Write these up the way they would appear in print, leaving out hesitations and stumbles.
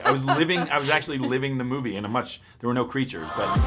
I was actually living the movie in there were no creatures, but.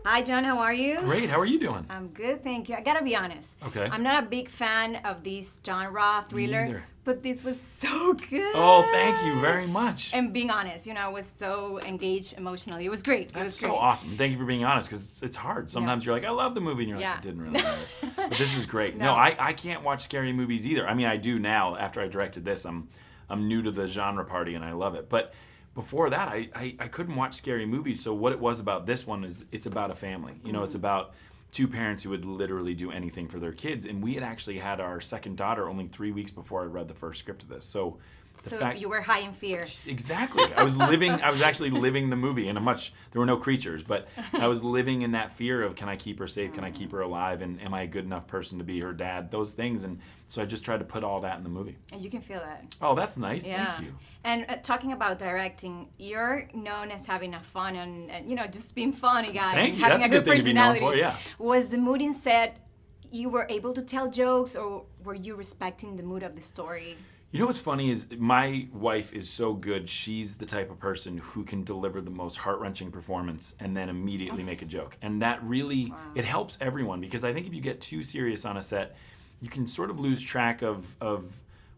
Hi, John. How are you? Great. How are you doing? I'm good, thank you. I gotta be honest. Okay. I'm not a big fan of this genre thriller, neither. but this was so good. Oh, thank you very much. And being honest, I was so engaged emotionally. It was great. That's so awesome. Thank you for being honest, because it's hard. Sometimes you're like, I love the movie, and you're like, I didn't really love it. But this is great. No, I can't watch scary movies either. I mean, I do now. After I directed this, I'm new to the genre party, and I love it. But before that, I couldn't watch scary movies. So what it was about this one is it's about a family. It's about two parents who would literally do anything for their kids. And we had actually had our second daughter only 3 weeks before I read the first script of this. So you were high in fear. Exactly. I was actually living the movie in there were no creatures, but I was living in that fear of, can I keep her safe? Can I keep her alive? And am I a good enough person to be her dad? Those things. And so I just tried to put all that in the movie. And you can feel that. Oh, that's nice. Yeah. Thank you. And talking about directing, you're known as having a fun and just being funny guy. Thank you. Having That's a good thing to be known personality. for, yeah. Was the mood in set, you were able to tell jokes, or were you respecting the mood of the story? You know what's funny is my wife is so good. She's the type of person who can deliver the most heart-wrenching performance and then immediately make a joke. And that really, it helps everyone, because I think if you get too serious on a set, you can sort of lose track of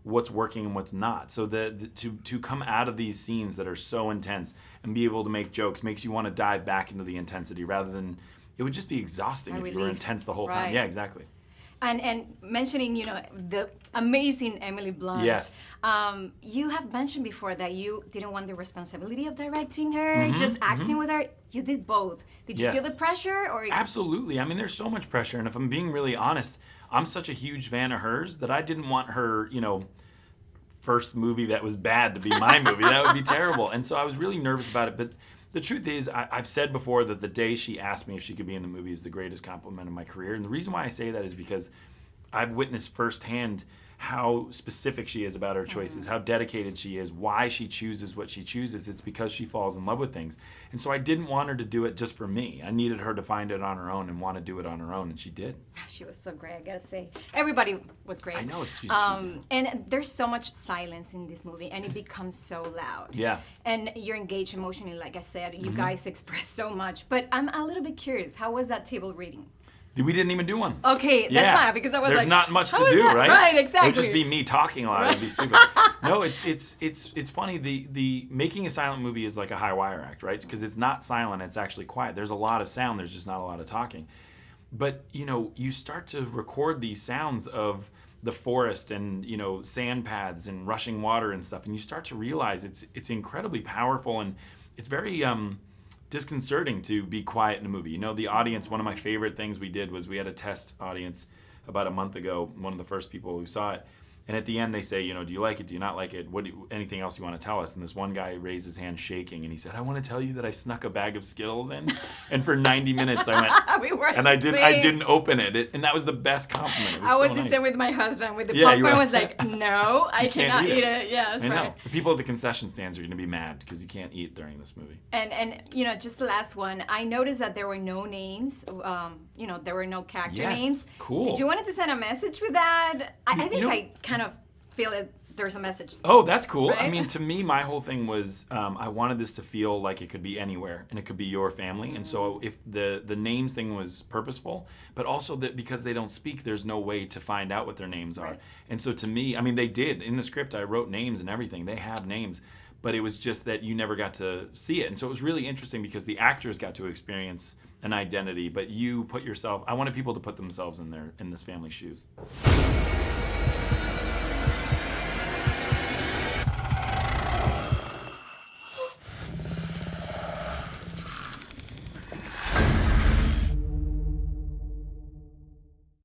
what's working and what's not. So to come out of these scenes that are so intense and be able to make jokes makes you want to dive back into the intensity, rather than, it would just be exhausting if you were intense the whole time. Right. Yeah, exactly. And mentioning, the amazing Emily Blunt. Yes. You have mentioned before that you didn't want the responsibility of directing her, just acting with her. You did both. Did you feel the pressure? Or Absolutely. I mean, there's so much pressure. And if I'm being really honest, I'm such a huge fan of hers that I didn't want her, first movie that was bad to be my movie. That would be terrible. And so I was really nervous about it. But the truth is, I've said before that the day she asked me if she could be in the movie is the greatest compliment of my career. And the reason why I say that is because I've witnessed firsthand how specific she is about her choices, how dedicated she is, why she chooses what she chooses. It's because she falls in love with things. And so I didn't want her to do it just for me. I needed her to find it on her own and want to do it on her own, and she did. She was so great, I gotta say. Everybody was great. I know, she's and there's so much silence in this movie, and it becomes so loud. Yeah. And you're engaged emotionally, like I said. You guys express so much. But I'm a little bit curious. How was that table reading? We didn't even do one. Okay, that's fine, because I was There's not much to do, right? Right, exactly. It would just be me talking a lot. It'd be stupid. No, it's funny. The making a silent movie is like a high wire act, right? Because it's not silent, it's actually quiet. There's a lot of sound, there's just not a lot of talking. But, you start to record these sounds of the forest and, sand pads and rushing water and stuff, and you start to realize it's incredibly powerful, and it's very disconcerting to be quiet in a movie. The audience, one of my favorite things we did was we had a test audience about a month ago, one of the first people who saw it. And at the end they say, do you like it? Do you not like it? Anything else you want to tell us? And this one guy raised his hand shaking and he said, I want to tell you that I snuck a bag of Skittles in. And for 90 minutes I went, I didn't open it. And that was the best compliment. It was I was so the nice. same with my husband. With the popcorn, I was like, no, I cannot eat it. Yeah, that's I know. right. The people at the concession stands are going to be mad because you can't eat during this movie. And just the last one, I noticed that there were no names. There were no character names. Cool. Did you want to send a message with that? I think I kind of feel it. There's a message. Oh, that's cool. Right? I mean, to me, my whole thing was I wanted this to feel like it could be anywhere, and it could be your family. And so if the names thing was purposeful, but also that because they don't speak, there's no way to find out what their names are. Right. And so to me, I mean, they did. In the script, I wrote names and everything. They have names. But it was just that you never got to see it. And so it was really interesting because the actors got to experience an identity, but you put yourself, I wanted people to put themselves in this family's shoes.